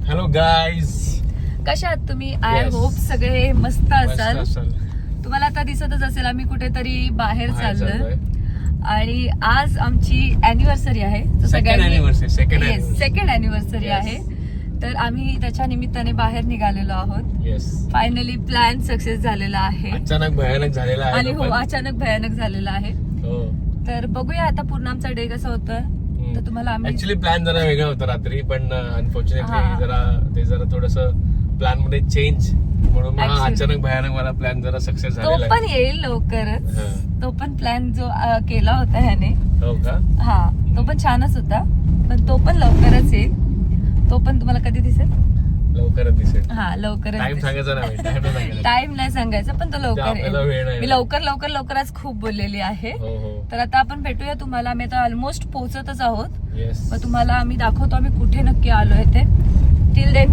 Hello guys, कशा आहात तुम्ही? आय होप सगळे मस्त असाल. तुम्हाला आता दिसतच असेल आम्ही कुठेतरी बाहेर चाललोय आणि आज आमची अॅनिव्हर्सरी आहे. सेकंड अॅनिव्हर्सरी आहे. तर आम्ही त्याच्या निमित्ताने बाहेर निघालेलो आहोत. फायनली प्लॅन सक्सेस झालेला आहे. अचानक भयानक झालेला आहे आणि हो, अचानक भयानक झालेला आहे. तर बघूया आता पूर्ण आमचा डे कसा होतोय. तर तुम्हाला ऍक्च्युली प्लॅन जरा वेगळा होता रात्री, पण अनफॉर्च्युनेटली जरा थोडस प्लॅन मध्ये चेंज म्हणून अचानक भयानक मला प्लॅन जरा सक्सेस झालेला आहे. तो पण येईल लवकरच. तो पण प्लॅन जो केला होता ह्याने, हो का? हा, तो पण छानच होता, पण तो पण लवकरच येईल. तो पण तुम्हाला कधी दिसेल? लवकरच दिसेल. हा, लवकरच. टाइम सांगायचा नाही, टाइम नाही सांगायचा, पण तो लवकर येईल. मी लवकर आज खूप बोललेली आहे. तर आता आपण भेटूया तुम्हाला. आम्ही आता ऑलमोस्ट पोहोचतच आहोत. मग तुम्हाला आम्ही दाखवतो आम्ही कुठे नक्की आलोय ते. Till then.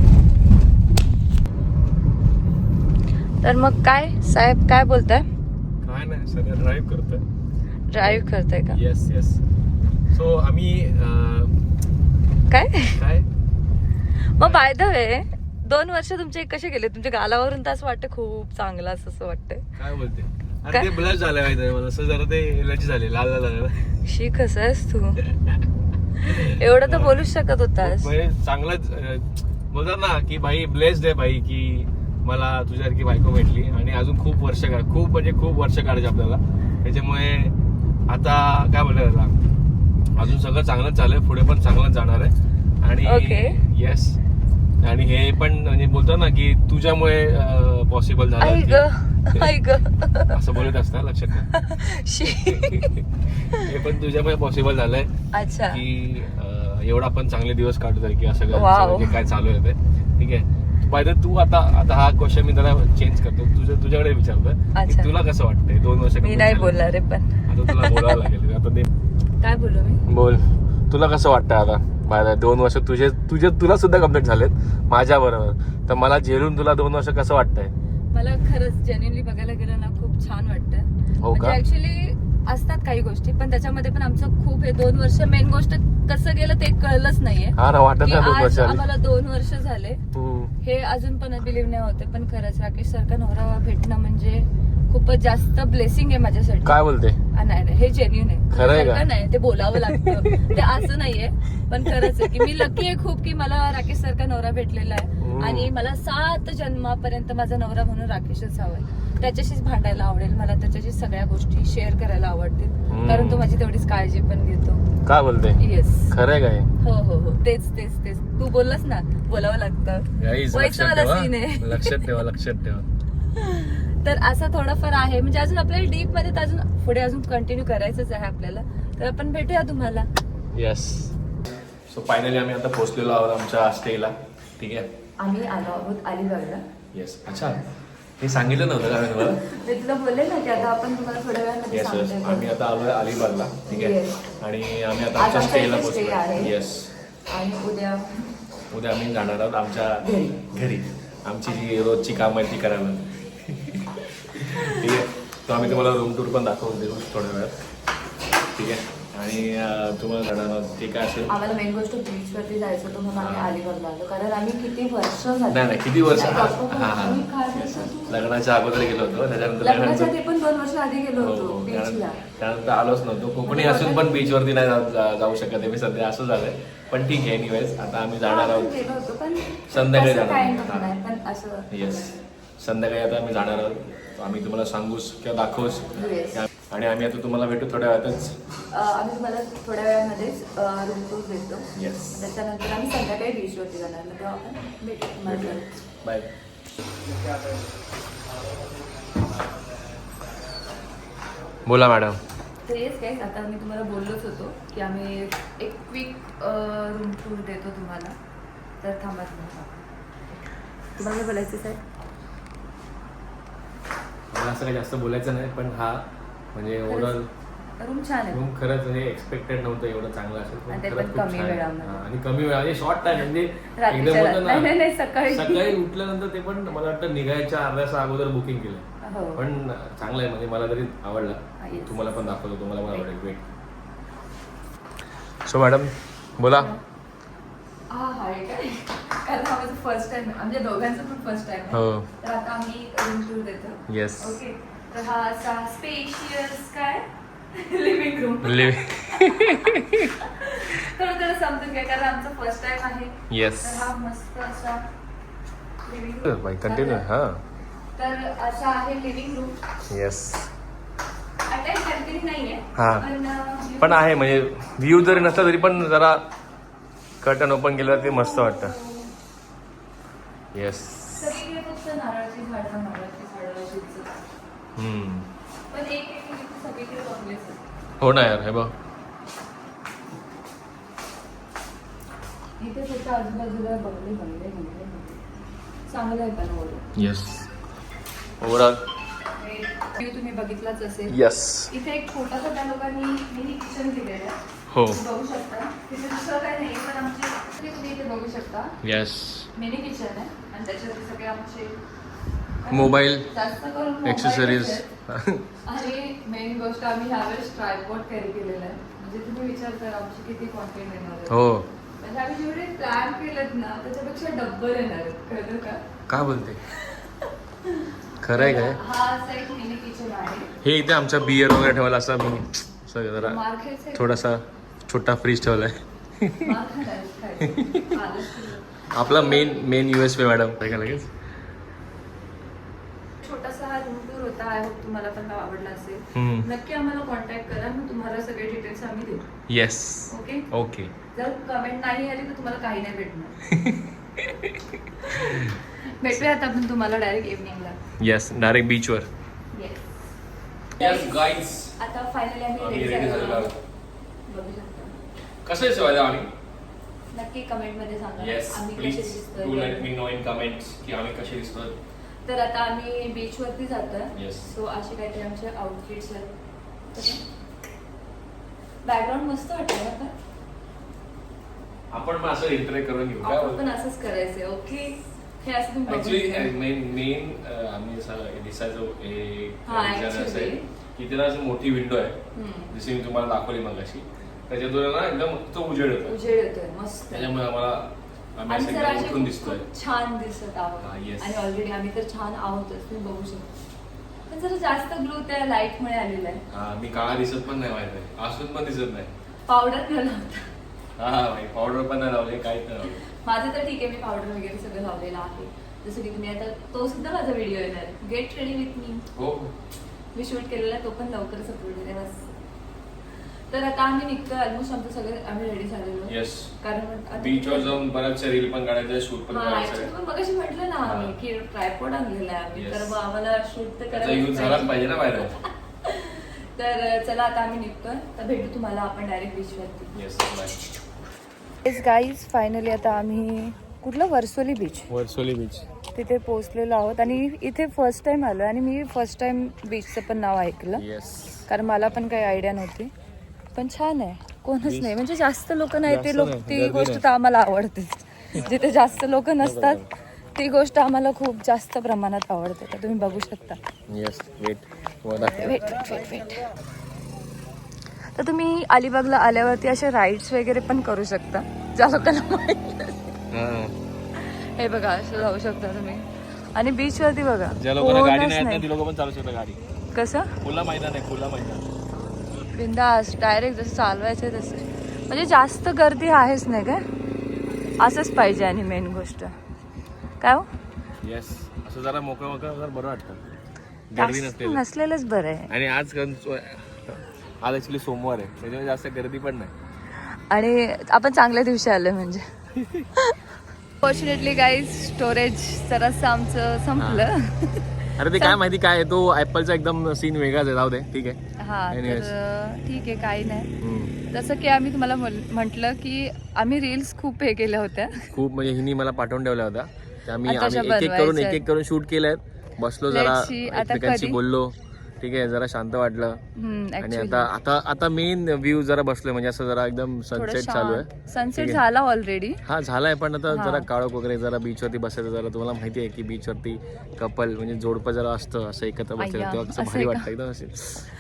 तर मग काय साहेब, काय बोलताय? काय नाही, सगळं ड्राईव्ह करताय का? येस. सो आम्ही काय मग बाय द वे 2 वर्ष तुमचे कसे गेले? तुमच्या गालावरून तर असं वाटतं खूप चांगलं असं वाटतंय. काय बोलते? अरे ते ब्लश झालं माहिती मला, असं जरा ते एलर्जी झाली, लाल झालं. शी, कसं आहेस तू? एवढं तर बोलूच शकत होतास. चांगलंच बोलतात ना की भाई ब्लेस्ड आहे भाई, की मला तुझ्यासारखी बायको भेटली आणि अजून खूप वर्ष काढायचे आपल्याला. त्याच्यामुळे आता काय बोलतात त्याला, अजून सगळं चांगलंच चालू आहे, पुढे पण चांगलंच जाणार आहे. आणि येस, आणि हे पण म्हणजे बोलतो ना की तुझ्यामुळे पॉसिबल झालं असं बोलत असतं, लक्षात नाही. हे पण तुझ्यामुळे पॉसिबल झालंय. अच्छा, की एवढा आपण चांगले दिवस काढतोय की असं काय चालू आहे ते. ठीक आहे, पाहिजे तू आता हा क्वेश्चन मी जरा चेंज करतो, तुझ्याकडे विचारतोय, तुला कसं वाटतंय 2 वर्ष? मी नाही बोलणार रे, पण आता तुला बोलावं लागेल. आता काय बोलू मी? बोल, तुला कसं वाटतं आता? माझ्या 2 वर्ष तुला सुद्धा कम्प्लीट झालेत माझ्या बरोबर, तर मला झेलून तुला 2 वर्ष कसं वाटतंय? मला खरंच जेन्युइनली बघायला गेलं ना, खूप छान वाटतं. हो का? ऍक्च्युली असतात काही गोष्टी, पण त्याच्यामध्ये पण आमचं खूप हे 2 वर्ष, मेन गोष्ट कसं गेलं ते कळलंच नाहीये. आज आम्हाला 2 वर्ष झाले हे अजून पण बिलीव्ह नाही होते. पण खरंच राकेश सारखा नवरा भेटणं म्हणजे खूपच जास्त ब्लेसिंग आहे माझ्यासाठी. काय बोलते? नाही, हे जेन्युइन आहे. खरं का? नाही, ते बोलावं लागतं, ते असं नाहीये, पण खरंच आहे की मी लकी आहे खूप, की मला राकेश सारखा नवरा भेटलेला आहे. आणि मला 7 जन्मापर्यंत माझा नवरा म्हणून राकेशच हवाय. त्याच्याशीच भांडायला आवडेल मला, त्याच्याशी सगळ्या गोष्टी शेअर करायला आवडतील, कारण तो माझी तेवढीच काळजी पण घेतो. काय बोलते? येस, खरंय काय? हो, तेच तू बोललास ना, बोलावं लागतं. लक्षात ठेवा. तर असं थोडंफार आहे, म्हणजे अजून आपल्याला डीप मध्ये अजून पुढे कंटिन्यू करायचंच आहे आपल्याला. तर आपण भेटूया तुम्हाला. येस. सो फायनली आम्ही आता पोहोचलेलो आहोत आमच्या स्टेला. ठीक आहे, आम्ही आलो आहोत अलिबागला. येस. अच्छा, हे सांगितलं नव्हतं का तुम्हाला? मी तुला बोलले ना की आता आपण तुम्हाला थोड्या वेळामध्ये सांगतो. आम्ही आता आलो अलिबागला. ठीक आहे, आणि आम्ही आता आमच्या स्टेला पोहोचलो. येस. आणि उद्या आम्ही जाणार आहोत आमच्या घरी. आमची जी रोजची काम आहे ती करायला. ठीक आहे, तर आम्ही तुम्हाला रूम टूर पण दाखवून देऊ थोड्या वेळात. ठीक आहे, आणि तुम्हाला जाणार आहोत ते काय असेल. आम्हाला मेन गोष्ट बीच वरती जायचं होतं, म्हणून आम्ही अलिबागला आलो, कारण आम्ही किती वर्ष झाली. नाही, किती वर्ष? लग्नाच्या अगोदर गेलो होतो, त्याच्यानंतर ते पण 2 वर्ष आधी गेलो होतो बीचला. त्यानंतर आलोच नव्हतो. कोकणी असून पण बीच वरती नाही जाऊ शकत आहे मी सध्या, असं झालंय. पण ठीक आहे, एनिवेज आता आम्ही जाणार आहोत संध्याकाळी जाणार. येस, संध्याकाळी आता आम्ही जाणार आहोत. आम्ही तुम्हाला सांगूच किंवा दाखवूच. आणि आम्ही आता तुम्हाला भेटू थोड्या वेळातच. आम्ही तुम्हाला थोड्या वेळामध्येच रूम टूर देतो. येस. त्याच्यानंतर आम्ही संध्याकाळी बीचवरती जाणार, तेव्हा आपण भेटू. बाय. बोला मॅडम. तर येस गाईज, आता मी तुम्हाला बोललोच होतो की आम्ही एक क्विक रूम टूर देतो तुम्हाला. तर थांबा, तुम्हाला बोलायचं साहेब? मला असं काही जास्त बोलायचं नाही, पण हा म्हणजे ओव्हरऑल रूम छान आहे. रूम खरंच म्हणजे एक्सपेक्टेड नव्हतं एवढं चांगलं असेल. कमी वेळामध्ये आणि कमी वेळा म्हणजे शॉर्ट टाइम, म्हणजे एकदम नाही, सकाळी उठल्यानंतर ते पण मला वाटतं निघायच्या अर्ध्या तास अगोदर बुकिंग केलं. पण चांगलं आहे, म्हणजे मला तरी आवडला. तुम्हाला पण दाखवतो, तुम्हाला पण आवडेल. वेट. सो मॅडम बोला. कारण फर्स्ट टाइम आमच्या दोघांचं पण फर्स्ट टाइम आहे. हो. तर आता आम्ही रूम टूर देतो. येस. ओके. तर हा असा स्पेशियस काय लिव्हिंग रूम. थोडं समजून घ्या कारण आमचं फर्स्ट टाइम आहे. येस. तर हा मस्त असा लिव्हिंग रूम. बाई कंटिन्यू. हा. तर असा आहे living room. Yes. Attach balcony नाहीये. हा. पण आहे म्हणजे व्ह्यू जरी नसला तरी पण जरा कर्टन ओपन केलं ते मस्त वाटतं. येस. सगळीकडे फक्त नारळाची झाडं पण एक सगळीकडे बंगलेच आहेत. हो ना यार. हे बघ इथे फक्त आजूबाजूला बंगले चांगलं आहे पण ओरडून. येस. ओव्हरऑल व्ह्यू तुम्ही बघितलाच असेल. येस. इथे एक छोटासा त्या लोकांनी मिनी किचन दिलेलं आहे. हो. तुम्ही बघू शकता. तिथे दुसरं काही नाही पण आमचे तुम्ही इथे बघू शकता येस. मिनी किचन आहे आणि त्याच्यावरती सगळे आमचे मोबाईल जास्त करून mobile एक्सेसरीज. आहेत. आणि मेन गोष्ट आम्ही ह्यावेळेस ट्रायपॉड कॅरी केलेला आहे. म्हणजे तुम्ही विचार करा आमची किती कॉन्टेंट येणार आहे. हो. म्हणजे आम्ही जेवढे प्लॅन केलेत ना त्याच्यापेक्षा डब्बल येणार आहेत. कळलं का? काय बोलते? खरंय काय? हा असा एक मिनी किचन आहे. हे इथे आमचा बियर वगैरे ठेवायला असं मी जरा मार खायचंय. थोडासा छोटा फ्रीज ठेवलाय. मार खायचं. आलंच तुझं. आपला मेन USB मॅडम काय का लगेच. छोटासा हा रूम टूर होता. आय होप तुम्हाला पण आवडला असेल. नक्की आम्हाला कॉन्टॅक्ट करा मग तुम्हाला सगळे डिटेल्स आम्ही देऊ. येस. ओके. ओके. जर कमेंट नाही आली तर तुम्हाला काही नाही भेटणार. भेटूयात आपण तुम्हाला डायरेक्ट इव्हनिंगला. येस. डायरेक्ट बीचवर. Yes guys. आता फायनली आम्ही आम्ही रेडी ready झालेलो झालेलो आहोत. बघू शकता. कसं आहे आम्ही? नक्की कमेंट मध्ये सांगा येस. आम्ही कसे प्लीज डू लेट दिसतोय. मी नो इन कमेंट्स की आम्ही कसे दिसतोय. तर आता आम्ही बीच वरती जातोय. Yes. सो असे काहीतरी आमचे आउटफिट्स आहेत. बॅकग्राऊंड मस्त वाटतंय आता. आपण पण असं इंटरेक्ट करून घेऊ का? आपण पण असंच करायचंय. ओके. हे असं तुम्ही बघू ऍक्च्युली शकता. मेन आम्ही असं दिसायचो हा, actually. इथे ना असं मोठी विंडो आहे हम्म. जशी मी तुम्हाला दाखवली मगाशी. त्याच्यातून ना एकदम तो उजेड होतो. उजेड येतोय मस्त. त्याच्यामुळे आम्हाला आम्ही आणि असं जर एकदम असे उठून खूप दिसतोय. खूप छान दिसत हा, आहोत. yes. आणि ऑलरेडी आम्ही तर छान आहोतच तुम्ही बघू शकता. पण जरा जास्त ग्लो त्या लाईट मुळे आलेला आहे. हा, मी काळा दिसत पण नाही माहिती आहे. असून पण दिसत नाही. पावडर केला होता. हा भाई पावडर पण नाही लावले काहीच नाही लावले. माझं तर ठीक आहे मी पावडर वगैरे सगळं लावलेलं आहे. जसं की तुम्ही आता तो सुद्धा माझा व्हिडिओ येणार. Get ready with me. हो. मी शूट केलेला तो पण लवकरच अपलोड केला बस. तर आता आम्ही निघतोय. ऑलमोस्ट आमचं सगळं आम्ही रेडी झालेलो. येस. कारण बीचवर जाऊन बऱ्याचशा रील पण काढायचं शूट पण करायचं. मग मगाशी म्हटलं ना आम्ही की ट्रायपॉड आणलेला आहे आम्ही. Yes. तर मग आम्हाला शूट तर त्याचा यूज झालाच पाहिजे ना बाहेर. तर चला आता आम्ही निघतोय. तर भेटू तुम्हाला आपण डायरेक्ट बीचवरती. Yes bye. Yes guys finally आता आम्ही कुठलं वर्सोली बीच वर्सोली बीच तिथे पोहोचलेलो आहोत. आणि इथे फर्स्ट टाइम आलो आणि मी फर्स्ट टाइम बीचचं पण नाव ऐकलं. येस. कारण मला पण काही आयडिया नव्हती. पण छान आहे. कोणच नाही म्हणजे जास्त लोक नाही. ते लोक ती गर्दी गोष्ट नाही. तर आम्हाला आवडतेच. जिथे जास्त लोक नसतात ती गोष्ट आम्हाला खूप जास्त प्रमाणात आवडते. तर तुम्ही बघू शकता. येस. वेट. वेट. तर तुम्ही अलिबागला आल्यावरती असे राईड्स वगैरे पण करू शकता ज्या लोकांना माहित. हे बघा असं जाऊ शकता तुम्ही. आणि बीच वरती बघा ज्या लोकांना गाडी कोणच नाही नाही. ती लोक पण चालू शकतात गाडी. कसं खुला मैदान आहे. खुला मैदान. बिंदास डायरेक्ट जसं चालवायचं तसं. म्हणजे जास्त गर्दी आहेच नाही काय. असंच पाहिजे. आणि मेन गोष्ट काय हो येस. असं जरा मोकळं जरा बरं वाटतं. गर्दी नसते. नसलेलंच बरं आहे. आणि आज ऍक्च्युली सोमवार आहे त्याच्यामुळे जास्त गर्दी पण नाही. आणि आपण चांगल्या दिवशी आलोय म्हणजे. फॉर्च्युनेटली गाईज स्टोरेज जरासं आमचं संपलं. अरे ते काय माहिती काय तो ऍपलचा एकदम सीन वेगळाच आहे. जाऊ दे ठीक आहे. हा Anyways. तर ठीक आहे काही नाही. जसं की आम्ही तुम्हाला म्हटलं की आम्ही रील्स खूप हे केल्या होत्या. खूप म्हणजे हिनी मला पाठवून ठेवल्या होत्या. त्या आम्ही आता एक बनवायच्या एक करून शूट केल्यात. बसलो जरा Let's see, आता एकमेकांशी कधी? बोललो. ठीक आहे, जरा शांत वाटलं. आणि actually. आता मेन व्ह्यू जरा बसलोय, म्हणजे असं जरा एकदम सनसेट चालू आहे. सनसेट झाला ऑलरेडी. हा झालाय, पण आता जरा काळोख वगैरे, जरा बीचवरती बसायचं. जरा तुम्हाला माहिती आहे की बीचवरती कपल म्हणजे जोडपं जरा असतं असं एकत्र बसायचं, तेव्हा कसं भारी वाटतं एकदम,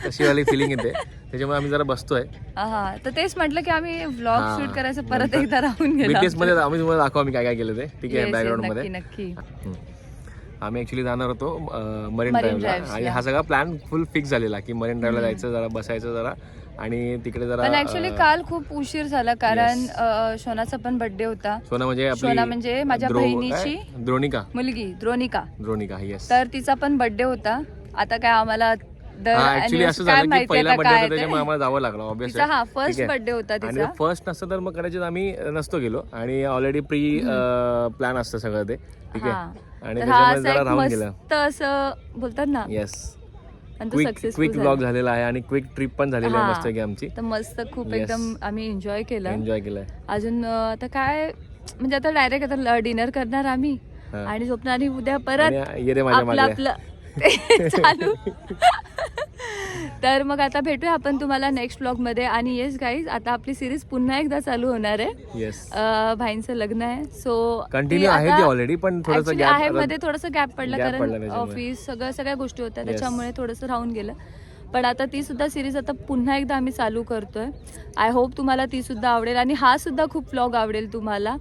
अशी वाली फिलिंग येते. त्याच्यामुळे आम्ही जरा बसतोय. हा, तर तेच म्हटलं की आम्ही व्लॉग शूट करायचं परत एकदा राहून गेलो. बीटीएस मध्ये आम्ही तुम्हाला दाखवू आम्ही काय काय केलं ते, ठीक आहे, बॅकग्राऊंड मध्ये. नक्की. आम्ही ऍक्च्युली जाणार होतो मरीन ड्राईव्हला, आणि हा सगळा प्लॅन फुल फिक्स झालेला की मरीन ड्राईव्हला जायचं, जरा बसायचं जरा, आणि तिकडे जरा. पण ऍक्च्युली काल खूप उशीर झाला, कारण शोनाचा पण बर्थडे होता. सोना म्हणजे माझ्या बहिणीची मुलगी द्रोणिका. येस. तर तिचा पण बर्थडे होता. आता काय आम्हाला ऍक्च्युली असं झालं की पहिला बर्थडे होता, त्याच्यामुळे आम्हाला जावं लागलं ऑब्व्हियसली. हा फर्स्ट बर्थडे होता तिचा. आणि फर्स्ट नसतं तर मग कदाचित आम्ही नसतो गेलो, आणि ऑलरेडी प्री प्लॅन असतं सगळं ते, ठीक आहे. आणि त्याच्यामुळे जरा राहून गेलं. असं बोलतात ना. येस. क्विक व्लॉग झालेला आहे, आणि क्विक ट्रिप पण झालेली आहे मस्त की आमची. तर मस्त खूप एकदम आम्ही एन्जॉय केलंय. अजून आता काय म्हणजे आता डायरेक्ट आता डिनर करणार आम्ही आणि झोपणार, आणि उद्या परत आपलं चालू. तर मग आता भेटूया आपण तुम्हाला नेक्स्ट व्लॉग मध्ये. आणि येस गाईज, आता आपली सिरीज पुन्हा एकदा चालू होणार आहे. भाईंचं लग्न आहे, सो कंटिन्यू आहे ती ऑलरेडी, पण थोडंसं गॅप आहे, मध्ये थोडंसं गॅप पडला कारण ऑफिस सगळ्या गोष्टी होत्या, त्याच्यामुळे थोडंसं राहून गेलं. पण आता ती सुद्धा सिरीज आता पुन्हा एकदा आम्ही चालू करतोय. आय होप तुम्हाला ती सुद्धा आवडेल, आणि हा सुद्धा खूप व्लॉग आवडेल तुम्हाला.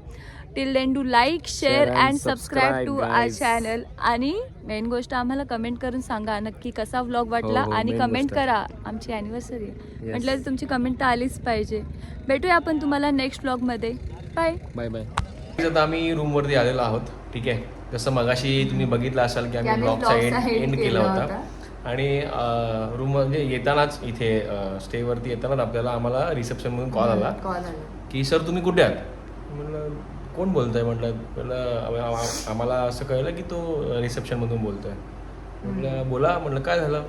Till then do like, share and subscribe to our channel. आणि मेन गोष्ट, आम्हाला कमेंट करून सांगा नक्की कसा व्लॉग वाटला, आणि कमेंट करा. आमची अॅनिव्हर्सरी म्हटलं तुमची कमेंट तर आलीच पाहिजे. भेटूया आपण तुम्हाला नेक्स्ट व्लॉग मध्ये. Bye bye. आता आम्ही रूम वरती आलेलो आहोत, ठीक आहे. जसं मगाशी तुम्ही बघितलं असाल की आम्ही ब्लॉगचा एंड केला होता. आणि रूम मध्ये येतानाच, इथे स्टेवरती येतानाच आम्हाला रिसेप्शन मधून कॉल आला की सर तुम्ही कुठे आहात. म्हटलं कोण बोलतोय, म्हटलं आम्हाला असं कळलं की तो रिसेप्शन मधून बोलतोय. म्हटलं बोला, म्हटलं काय झालं.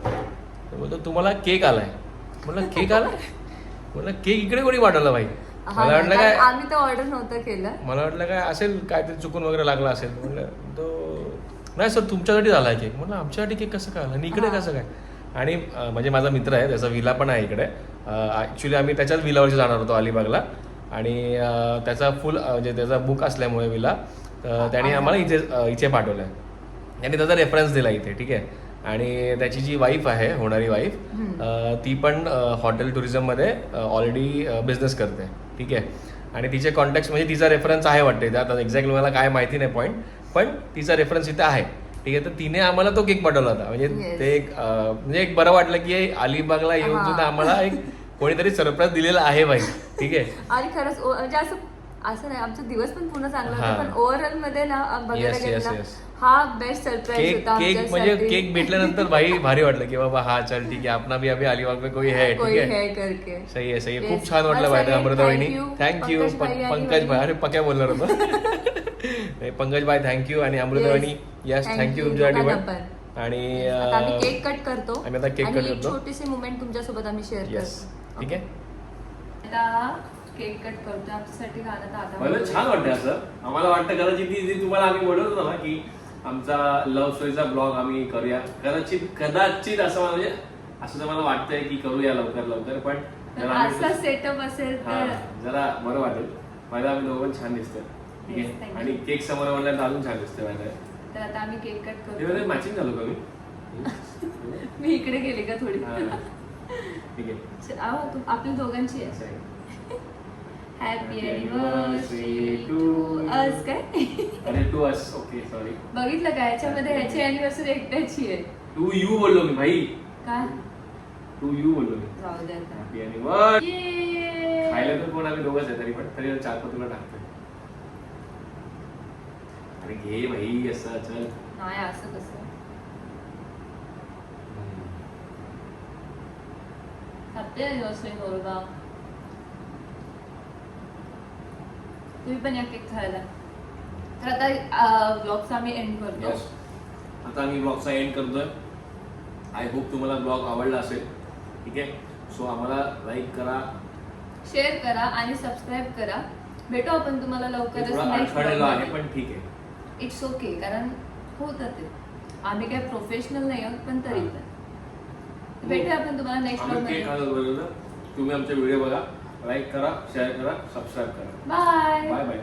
बोलतो तुम्हाला केक आलाय. म्हटलं केक आलाय. म्हटलं केक इकडे कोणी पाठवला भाई. मला वाटलं काय आम्ही तर ऑर्डर नव्हतं केलं, मला वाटलं काय असेल, काय ते चुकून वगैरे लागला असेल. म्हटलं तो नाही सर तुमच्यासाठी झालाय केक. म्हटलं आमच्यासाठी केक कसं काय आला आणि इकडे कसं काय. आणि म्हणजे माझा मित्र आहे, त्याचा विला पण आहे इकडे. ऍक्च्युली आम्ही त्याच्याच विलावरती जाणार होतो अलिबागला, आणि त्याचा फुल म्हणजे त्याचा बुक असल्यामुळे विला त्याने आम्हाला इथे पाठवलं आहे. त्याने त्याचा रेफरन्स दिला इथे, ठीक आहे. आणि त्याची जी वाईफ आहे, होणारी वाईफ, ती पण हॉटेल टुरिझममध्ये ऑलरेडी बिझनेस करते, ठीक आहे. आणि तिचे कॉन्टॅक्ट म्हणजे तिचा रेफरन्स आहे वाटते, आता एक्झॅक्टली मला काय माहिती नाही पॉईंट, पण तिचा रेफरन्स इथे आहे, ठीक आहे. तर तिने आम्हाला तो केक पाठवला होता. म्हणजे ते एक बरं वाटलं की अलिबागला येऊन सुद्धा आम्हाला एक कोणीतरी सरप्राईज दिलेला आहे भाई, ठीक आहे. आणि खरंच म्हणजे असं नाही, आमचा दिवस पण पूर्ण चांगला होता, पण ओव्हरऑल मध्ये ना बघायला गेलं हा बेस्ट सरप्राईज होता. केक म्हणजे केक भेटल्यानंतर भाई भारी वाटलं की बाबा हा चल ठीक आहे, अपना भी अभी अलिबाग में कोई है, ठीक है. सही आहे. खूप छान वाटलं भाई. अमृता वहिनी थँक्यू. पंकज भाई, अरे पक्या बोलणार होतो. पंकज भाई थँक्यू, आणि अमृता वहिनी यस थँक्यू तुमच्यासाठी पण. आणि आम्ही केक कट करतो, आम्ही आता केक कट करतो. छोटीशी मुवमेंट तुमच्यासोबत आम्ही शेअर करतो, ठीक आहे. आता केक कट करतो आमच्यासाठी. मला छान वाटतं असं. आम्हाला वाटतं कदाचित ती तुम्हाला आम्ही बोलत होतो ना की आमचा लव्ह स्टोरीचा ब्लॉग आम्ही करूया, कदाचित असं म्हणजे असं तर मला वाटतंय की करूया लवकर, पण असा सेटअप असेल तर जरा बरं वाटेल. मला आम्ही दोघं छान दिसतोय, ठीक आहे. आणि केक समोर म्हणल्यावर अजून छान दिसतोय माझ्या. तर आता आम्ही केक कट करतो. मॅचिंग झालो का मी इकडे गेले का थोडी, ठीक आहे. आपल्या दोघांची आहे. Happy anniversary to us. काय अरे टू अस, ओके सॉरी. बघितलं का याच्यामध्ये ह्याची अॅनिव्हर्सरी एकट्याची आहे. टू यू बोललो मी भाई. काय टू यू बोललो मी. जाऊ दे आता. Happy anniversary. खायला तर कोण आम्ही दोघंच आहे, तरी 4 तुला टाकतोय. अरे घे भाई असं चल. नाही असं कसं. हॅपी अॅनिव्हर्सरी गौरवा. तुम्ही पण या केक खायला. तर आता ब्लॉगचा आम्ही एंड करतो. आता आम्ही ब्लॉगचा एंड करतोय. आय होप तुम्हाला ब्लॉग आवडला असेल, ठीक आहे. सो आम्हाला लाईक करा, शेअर करा आणि सबस्क्राईब करा. भेटू आपण तुम्हाला लवकरच नेक्स्ट ब्लॉग आहे, पण ठीक आहे. इट्स ओके, कारण होतं ते. आम्ही काय प्रोफेशनल नाही आहोत, पण तरी पण भेटूया आपण तुम्हाला नेक्स्ट आम्ही ब्लॉग केक मध्ये. खात बरोबर तुम्ही आमचे व्हिडिओ बघा, लाईक करा, शेअर करा, सबस्क्राईब करा. Bye bye bye.